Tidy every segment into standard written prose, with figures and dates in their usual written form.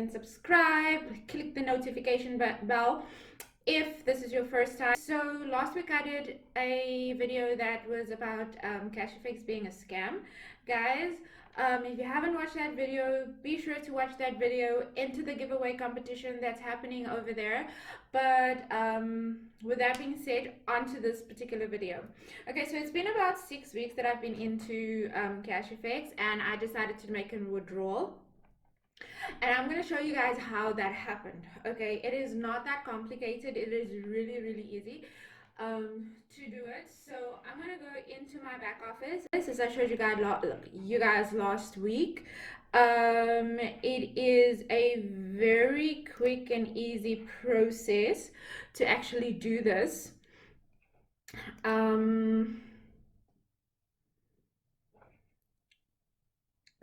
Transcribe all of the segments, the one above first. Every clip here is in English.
and subscribe. Click the notification bell if this is your first time. So last week I did a video that was about CashFX being a scam. Guys, if you haven't watched that video, be sure to watch that video. Enter the giveaway competition that's happening over there. But with that being said, on to this particular video. Okay, so it's been about 6 weeks that I've been into CashFX, and I decided to make a withdrawal. And I'm going to show you guys how that happened. Okay, it is not that complicated. It is really easy to do it. So I'm going to go into my back office. This is I showed you guys last week. It is a very quick and easy process to actually do this.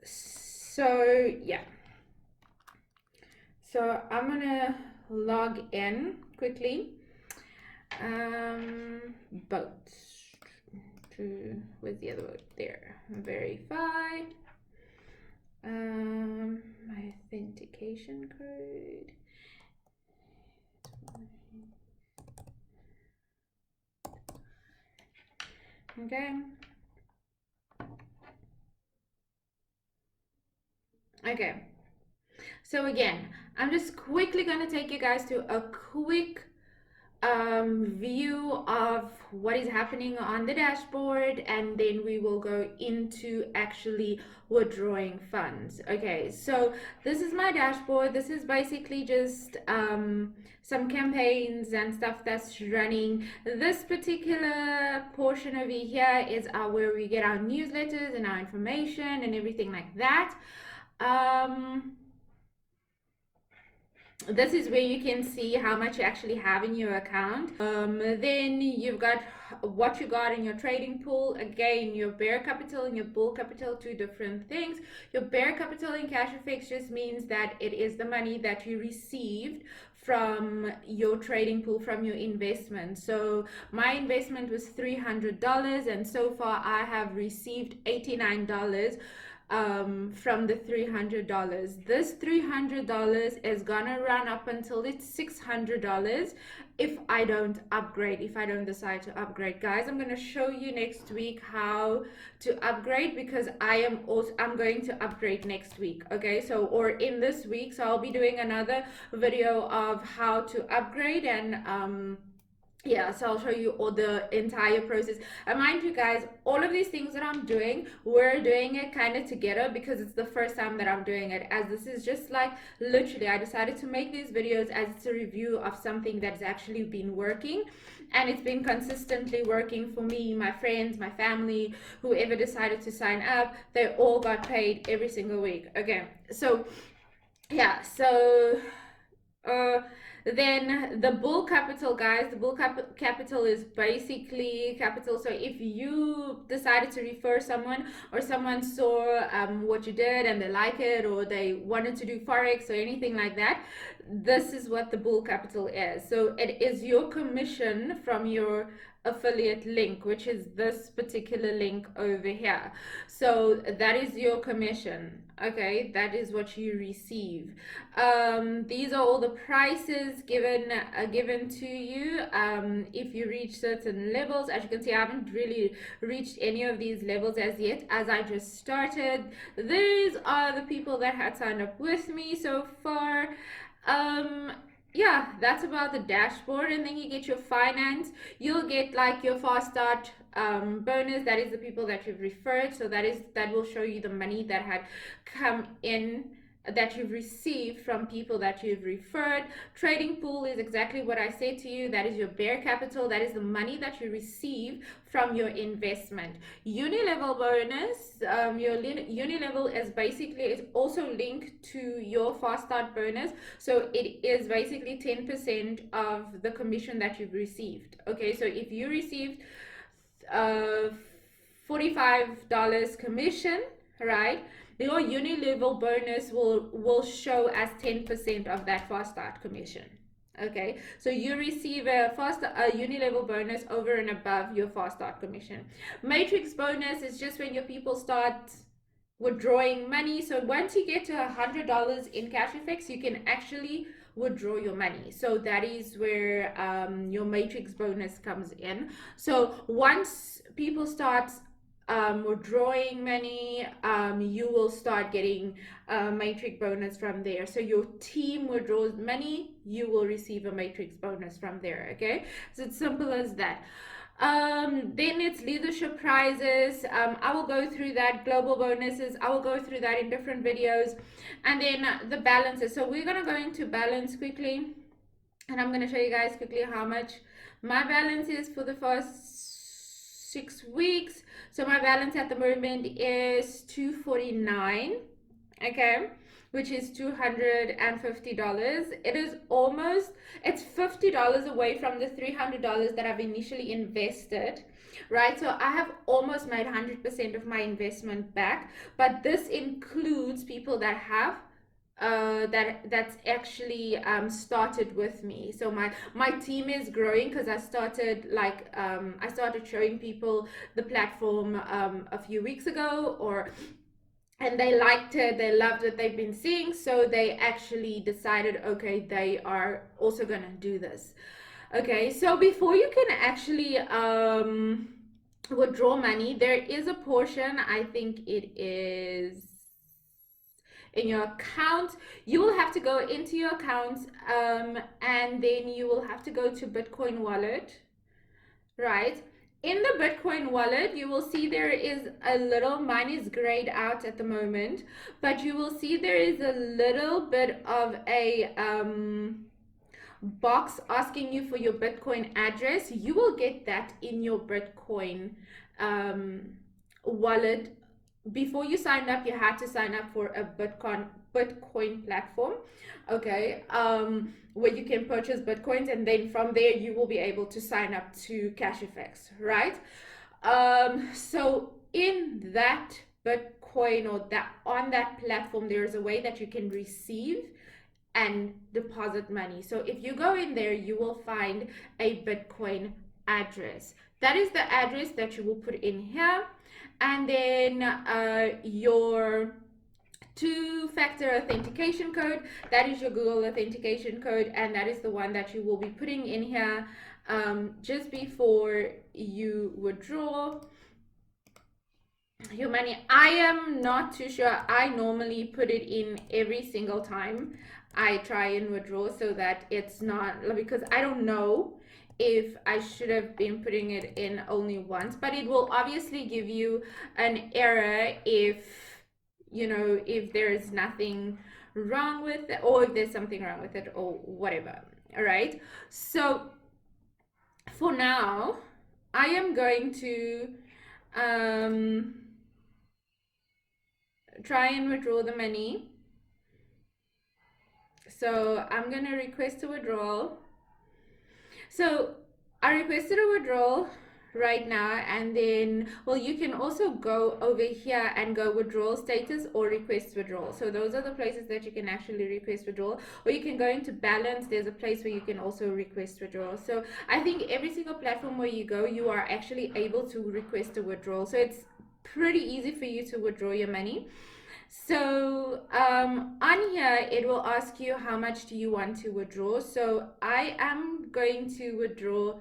So yeah. So I'm gonna log in quickly. Where's the other word? There. Verify. My authentication code. Okay. Okay. So again, I'm just quickly going to take you guys to a quick view of what is happening on the dashboard, and then we will go into actually withdrawing funds. Okay, so this is my dashboard. This is basically just some campaigns and stuff that's running. This particular portion over here is where we get our newsletters and our information and everything like that. This is where you can see how much you actually have in your account. Then you've got what you got in your trading pool. Again, your bear capital and your bull capital, two different things. Your bear capital in CashFX just means that it is the money that you received from your trading pool, from your investment. So my investment was $300, and so far I have received $89 from the $300. This $300 is gonna run up until it's $600 if I don't upgrade, if I don't decide to upgrade. Guys, I'm gonna show you next week how to upgrade, because I'm going to upgrade next week. Okay, so or in this week, so I'll be doing another video of how to upgrade, and yeah, so I'll show you all the entire process. And mind you guys, all of these things that I'm doing, we're doing it kind of together, because it's the first time that I'm doing it, as this is just like literally I decided to make these videos as it's a review of something that's actually been working, and it's been consistently working for me, my friends, my family, whoever decided to sign up. They all got paid every single week. Okay, so yeah, so then the bull capital, guys, the bull capital is basically capital. So if you decided to refer someone, or someone saw what you did and they like it, or they wanted to do Forex or anything like that, this is what the bull capital is. So it is your commission from your affiliate link, which is this particular link over here. So that is your commission. Okay, that is what you receive. These are all the prices given to you if you reach certain levels. As you can see, I haven't really reached any of these levels as yet, as I just started. These are the people that had signed up with me so far. Yeah, that's about the dashboard. And then you get your finance. You'll get like your fast start bonus. That is the people that you've referred. So that will show you the money that had come in, that you've received from people that you've referred. Trading pool is exactly what I said to you. That is your bear capital. That is the money that you receive from your investment. Uni-level bonus, your uni-level is basically, it's also linked to your fast start bonus. So it is basically 10% of the commission that you've received. Okay, so if you received $45 commission, right, your uni-level bonus will show as 10% of that fast start commission. Okay, so you receive a uni-level bonus over and above your fast start commission. Matrix bonus is just when your people start withdrawing money. So once you get to $100 in CashFX, you can actually withdraw your money. So that is where your matrix bonus comes in. So once people start withdrawing money, you will start getting a matrix bonus from there. So your team withdraws money, you will receive a matrix bonus from there. Okay, so it's simple as that. Then it's leadership prizes. I will go through that. Global bonuses, I will go through that in different videos. And then the balances. So we're gonna go into balance quickly, and I'm gonna show you guys quickly how much my balance is for the first 6 weeks. So my balance at the moment is 249. Okay, which is $250. It is almost, it's $50 away from the $300 that I've initially invested, right? So I have almost made 100% of my investment back, but this includes people that have that's actually started with me. So my team is growing because I started I started showing people the platform a few weeks ago, and they liked it, they loved what they've been seeing, so they actually decided, okay, they are also gonna do this. Okay, so before you can actually withdraw money, there is a portion, I think it is in your account. You will have to go into your account, and then you will have to go to Bitcoin wallet, right? In the Bitcoin wallet, you will see there is a little, mine is grayed out at the moment, but you will see there is a little bit of a box asking you for your Bitcoin address. You will get that in your Bitcoin wallet. Before you signed up, you had to sign up for a Bitcoin platform, okay, where you can purchase Bitcoins, and then from there you will be able to sign up to CashFX, right? So in that Bitcoin, or that on that platform, there's a way that you can receive and deposit money. So if you go in there, you will find a Bitcoin address. That is the address that you will put in here, and then your two-factor authentication code, that is your Google authentication code, and that is the one that you will be putting in here just before you withdraw your money. I am not too sure. I normally put it in every single time I try and withdraw, so that it's not, because I don't know if I should have been putting it in only once, but it will obviously give you an error if if there is nothing wrong with it, or if there's something wrong with it, or whatever. All right, so for now I am going to try and withdraw the money. So I'm gonna request a withdrawal. So I requested a withdrawal right now, and then, well, you can also go over here and go withdrawal status or request withdrawal. So those are the places that you can actually request withdrawal, or you can go into balance. There's a place where you can also request withdrawal. So I think every single platform where you go, you are actually able to request a withdrawal. So it's pretty easy for you to withdraw your money. So on here, it will ask you how much do you want to withdraw. So I am going to withdraw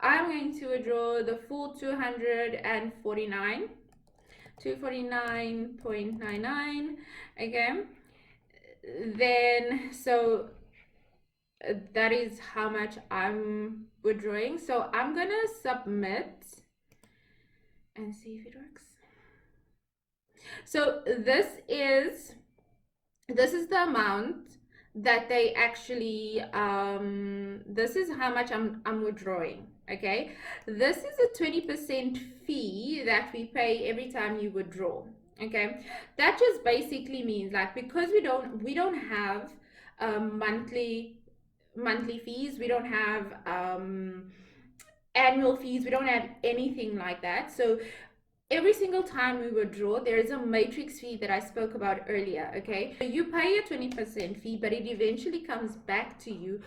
I'm going to withdraw the full 249.99. Okay, then so that is how much I'm withdrawing. So I'm gonna submit and see if it works. So this is the amount that they actually this is how much I'm withdrawing. Okay, this is a 20% fee that we pay every time you withdraw. Okay, that just basically means, like, because we don't have monthly fees, we don't have annual fees, we don't have anything like that. So every single time we withdraw, there is a matrix fee that I spoke about earlier. Okay, so you pay a 20% fee, but it eventually comes back to you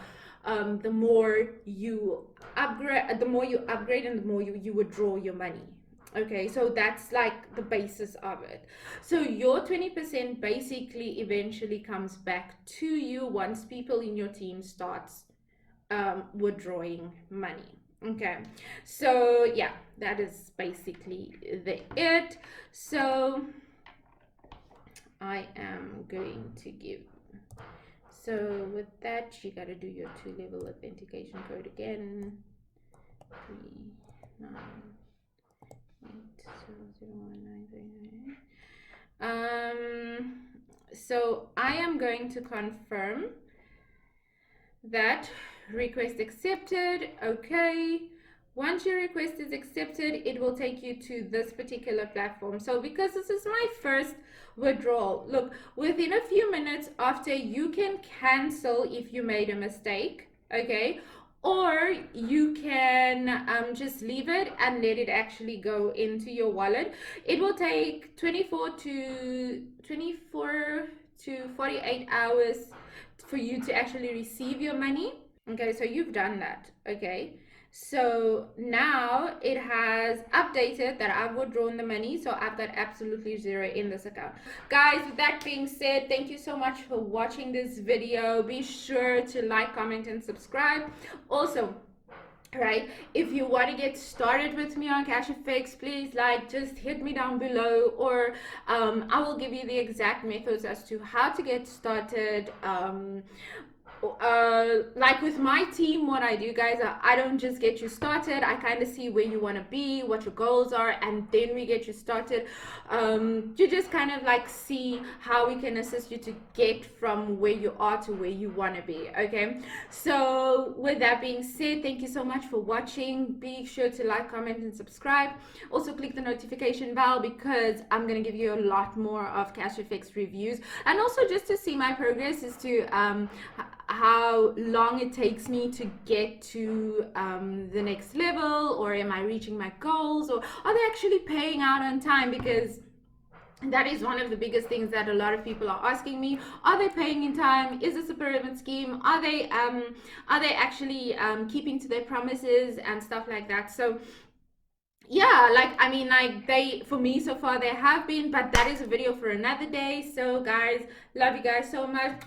the more you upgrade and the more you withdraw your money. Okay, so that's like the basis of it. So your 20% basically eventually comes back to you once people in your team starts withdrawing money. Okay, so yeah, that is basically it. So I am going to give, so with that you got to do your 2-level authentication code again. 398 so I am going to confirm that request accepted. Okay, once your request is accepted, it will take you to this particular platform. So because this is my first withdrawal, look, within a few minutes after, you can cancel if you made a mistake. Okay, or you can just leave it and let it actually go into your wallet. It will take 24 to 48 hours for you to actually receive your money. Okay, so you've done that. Okay, so now it has updated that I've withdrawn the money, so I've got absolutely zero in this account. Guys, with that being said, thank you so much for watching this video. Be sure to like, comment, and subscribe. Also, right, if you want to get started with me on CashFX, please just hit me down below, or I will give you the exact methods as to how to get started. Like with my team, what I do, guys, I don't just get you started. I kind of see where you want to be, what your goals are, and then we get you started to just kind of like see how we can assist you to get from where you are to where you want to be. Okay, so with that being said, thank you so much for watching. Be sure to like, comment, and subscribe. Also click the notification bell, because I'm going to give you a lot more of CashFX reviews, and also just to see my progress as to how long it takes me to get to the next level, or am I reaching my goals, or are they actually paying out on time? Because that is one of the biggest things that a lot of people are asking me. Are they paying in time? Is this a pyramid scheme? Are they actually keeping to their promises and stuff like that? So yeah, they, for me so far, they have been, but that is a video for another day. So guys, love you guys so much.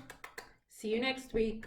See you next week.